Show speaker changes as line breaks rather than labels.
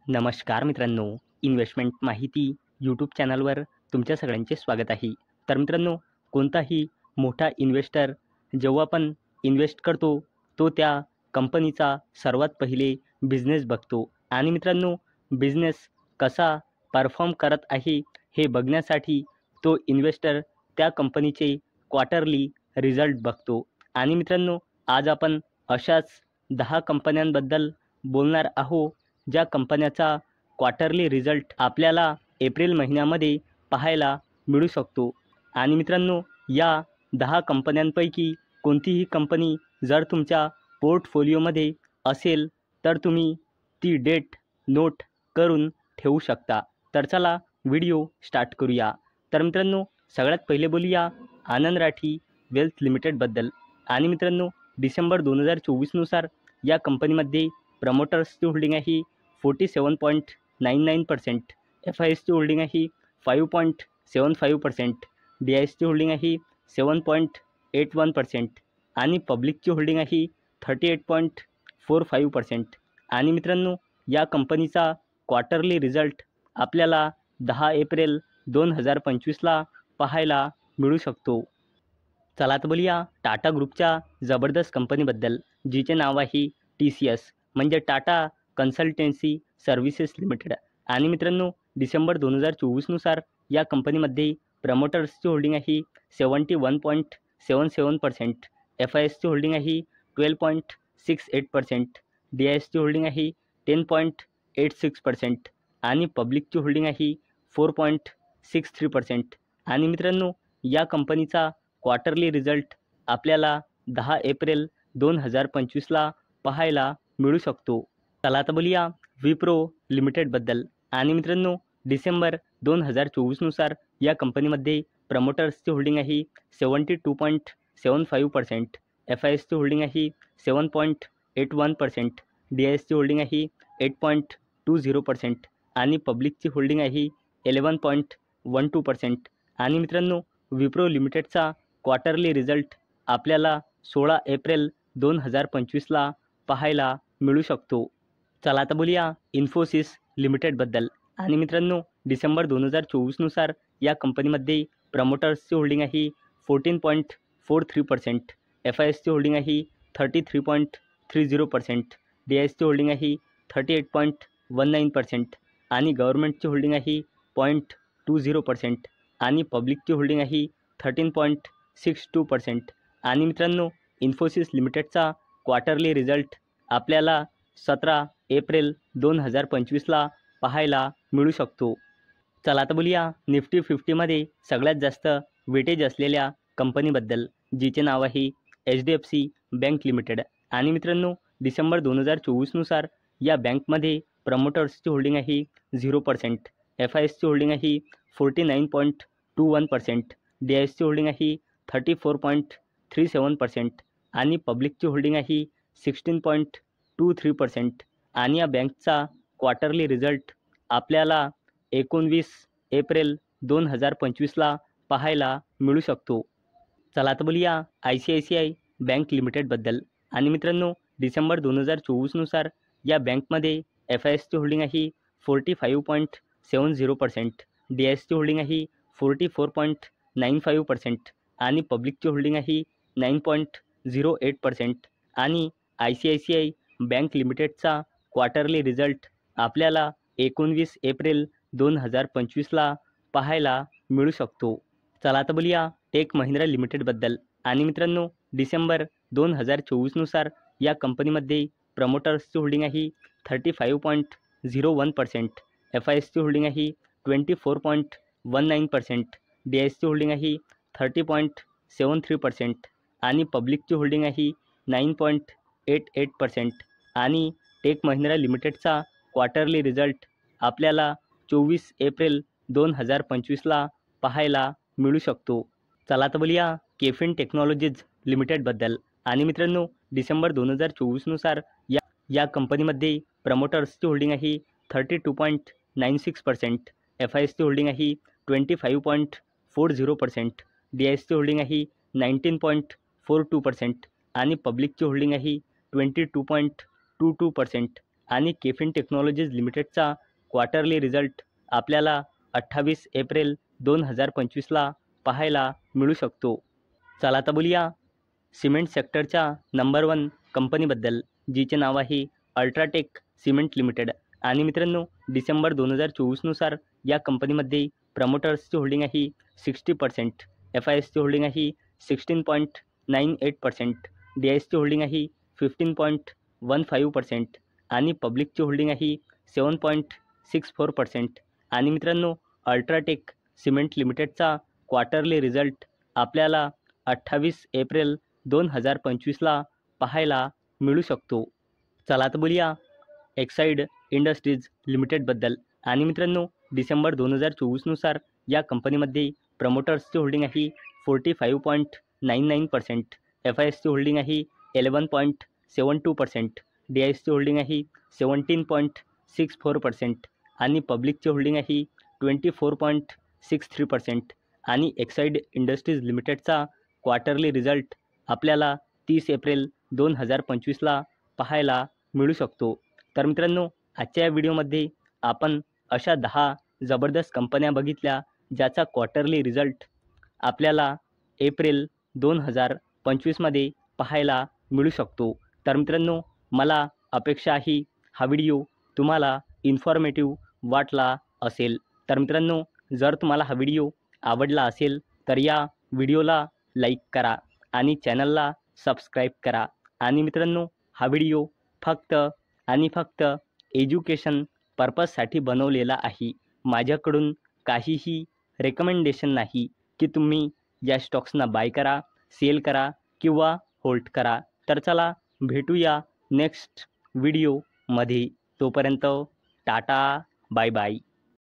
नमस्कार मित्रांनो, इन्व्हेस्टमेंट माहिती यूट्यूब चॅनलवर तुमच्या सगळ्यांचे स्वागत आहे. तर मित्रांनो, कोणताही मोठा इन्व्हेस्टर जेव्हा पण इन्व्हेस्ट करतो, तो त्या कंपनीचा सर्वात पहिले बिझनेस बघतो आणि मित्रांनो, बिझनेस कसा परफॉर्म करत आहे हे बघण्यासाठी तो इन्व्हेस्टर त्या कंपनीचे क्वार्टरली रिझल्ट बघतो. आणि मित्रांनो, आज आपण अशाच 10 कंपन्यांबद्दल बोलणार आहोत ज्या कंपन्याचा क्वार्टरली रिझल्ट आपल्याला एप्रिल महिन्यामध्ये पाहायला मिळू शकतो. आणि मित्रांनो, या 10 कंपन्यांपैकी कोणतीही कंपनी जर तुमच्या पोर्टफोलिओमध्ये असेल तर तुम्ही ती डेट नोट करून ठेवू शकता. तर चला व्हिडिओ स्टार्ट करूया. तर मित्रांनो, सगळ्यात पहिले बोलूया आनंद राठी वेल्थ लिमिटेडबद्दल. आणि मित्रांनो, डिसेंबर 2024नुसार या कंपनीमध्ये प्रमोटर्सची होल्डिंग आहे 47.99%, FISची होल्डिंग आहे 5.75%, DISची होल्डिंग आहे 7.81% आणि पब्लिकची होल्डिंग आहे 38.45%. आणि मित्रांनो, या कंपनीचा क्वार्टरली रिझल्ट आपल्याला 10 एप्रिल 2025ला पाहायला मिळू शकतो. चला तर बोलूया टाटा ग्रुपच्या जबरदस्त कंपनीबद्दल, जिचे नाव आहे TCS म्हणजे टाटा कन्सल्टन्सी सर्व्हिसेस लिमिटेड. आणि मित्रांनो, डिसेंबर 2024नुसार या कंपनीमध्ये प्रमोटर्सची होल्डिंग आहे 71.77%, FISची होल्डिंग आहे 12.68%, DISची होल्डिंग आहे 10.86% आणि पब्लिकची होल्डिंग आहे 4.63%. आणि मित्रांनो, या कंपनीचा क्वार्टरली रिझल्ट आपल्याला 10 एप्रिल 2025ला पाहायला मिळू शकतो. चला आता बोलूया विप्रो लिमिटेडबद्दल. आणि मित्रांनो, डिसेंबर 2024नुसार या कंपनीमध्ये प्रमोटर्सची होल्डिंग आहे 72.75%, FISची होल्डिंग आहे 7.81%, DISची होल्डिंग आहे 8.20% आणि पब्लिकची होल्डिंग आहे 11.12%. आणि मित्रांनो, विप्रो लिमिटेडचा क्वार्टरली रिझल्ट आपल्याला 16 एप्रिल 2025ला पाहायला मिळू शकतो. चला आता बोलूया इन्फोसिस लिमिटेडबद्दल. आणि मित्रांनो, डिसेंबर 2024नुसार या कंपनीमध्ये प्रमोटर्सची होल्डिंग आहे 14.43%, FISची होल्डिंग आहे 33.30%, DISची होल्डिंग आहे 38.19% आणि गव्हर्नमेंटची होल्डिंग आहे 0.20% आणि पब्लिकची होल्डिंग आहे 13.62%. आणि मित्रांनो, इन्फोसिस लिमिटेडचा क्वार्टरली रिझल्ट आपल्याला 17 एप्रिल 2025ला पाहायला मिळू शकतो. चला आता बोलूया निफ्टी 50मध्ये सगळ्यात जास्त वेटेज असलेल्या कंपनीबद्दल, जिचे नाव आहे HDFC बँक लिमिटेड. आणि मित्रांनो, डिसेंबर 2024नुसार या बँकमध्ये प्रमोटर्सची होल्डिंग आहे 0%, FISची होल्डिंग आहे 49.21%, DISची होल्डिंग आहे 34.37% आणि पब्लिकची होल्डिंग आहे 16.23%. आणि या बँकचा क्वार्टरली रिझल्ट आपल्याला 19 एप्रिल 2025ला पाहायला मिळू शकतो. चला आता बोलूया ICICI बँक लिमिटेडबद्दल. आणि मित्रांनो, डिसेंबर 2024नुसार या बँकमध्ये FISची होल्डिंग आहे 45.70%, DISची होल्डिंग आहे 44.95% आणि पब्लिकची होल्डिंग आहे 9.08%. आणि ICICI बँक लिमिटेडचा क्वार्टरली रिझल्ट आपल्याला 19 एप्रिल 2025ला पाहायला मिळू शकतो. चला आता बोलूया टेक महिंद्रा लिमिटेडबद्दल. आणि मित्रांनो, डिसेंबर 2024नुसार या कंपनीमध्ये प्रमोटर्सची होल्डिंग आहे 35.01%, FISची होल्डिंग आहे 24.19%, DISची होल्डिंग आहे 30.73% आणि पब्लिकची होल्डिंग आहे 9.88%. आणि टेक महिंद्रा लिमिटेडचा क्वार्टरली रिझल्ट आपल्याला 24 एप्रिल 2025ला पाहायला मिळू शकतो. चला तर बोलूया केफिन टेक्नॉलॉजीज लिमिटेडबद्दल. आणि मित्रांनो, डिसेंबर 2024नुसार या कंपनीमध्ये प्रमोटर्सची होल्डिंग आहे 32.96%, FISची होल्डिंग आहे 25.40%, DISची होल्डिंग आहे 19.42% आणि पब्लिकची होल्डिंग आहे 22.22%. आणि केफिन टेक्नॉलॉजीज लिमिटेडचा क्वार्टरली रिझल्ट आपल्याला 28 एप्रिल 2025ला पाहायला मिळू शकतो. चला तर बोलूया सिमेंट सेक्टरच्या नंबर 1 कंपनीबद्दल, जिचे नाव आहे अल्ट्राटेक सिमेंट लिमिटेड. आणि मित्रांनो, डिसेंबर 2024नुसार या कंपनीमध्ये प्रमोटर्सची होल्डिंग आहे 60%, FISची होल्डिंग आहे 16.98%, DISची होल्डिंग आहे 15.15% आणि पब्लिकची होल्डिंग आहे 7.64%. आणि मित्रांनो, अल्ट्राटेक सिमेंट लिमिटेडचा क्वार्टरली रिझल्ट आपल्याला 28 एप्रिल 2025ला पाहायला मिळू शकतो. चला तर बोलूया एक्साईड इंडस्ट्रीज लिमिटेडबद्दल. आणि मित्रांनो, डिसेंबर 2024नुसार या कंपनीमध्ये प्रमोटर्सची होल्डिंग आहे 45.99%, FISची होल्डिंग आहे 11.72%, DISची होल्डिंग आहे 17.64% आणि पब्लिकची होल्डिंग आहे 24.63%. आणि एक्साईड इंडस्ट्रीज लिमिटेडचा क्वार्टरली रिझल्ट आपल्याला 30 एप्रिल 2025ला पाहायला मिळू शकतो. तर मित्रांनो, आजच्या या व्हिडिओमध्ये आपण अशा 10 जबरदस्त कंपन्या बघितल्या ज्याचा क्वार्टरली रिझल्ट आपल्याला एप्रिल 2025मध्ये पाहायला मिळू शकतो. तर मित्रांनो, मला अपेक्षा आहे हा व्हिडिओ तुम्हाला इन्फॉर्मेटिव्ह वाटला असेल. तर मित्रांनो, जर तुम्हाला हा व्हिडिओ आवडला असेल तर या व्हिडिओला लाईक करा आणि चॅनलला सबस्क्राईब करा. आणि मित्रांनो, हा व्हिडिओ फक्त आणि फक्त एज्युकेशन पर्पजसाठी बनवलेला आहे. माझ्याकडून काहीही रेकमेंडेशन नाही की तुम्ही या स्टॉक्सना बाय करा, सेल करा किंवा होल्ड करा. तर चला भेटूया नेक्स्ट व्हिडिओमध्ये. तोपर्यंत टाटा, बाय बाय.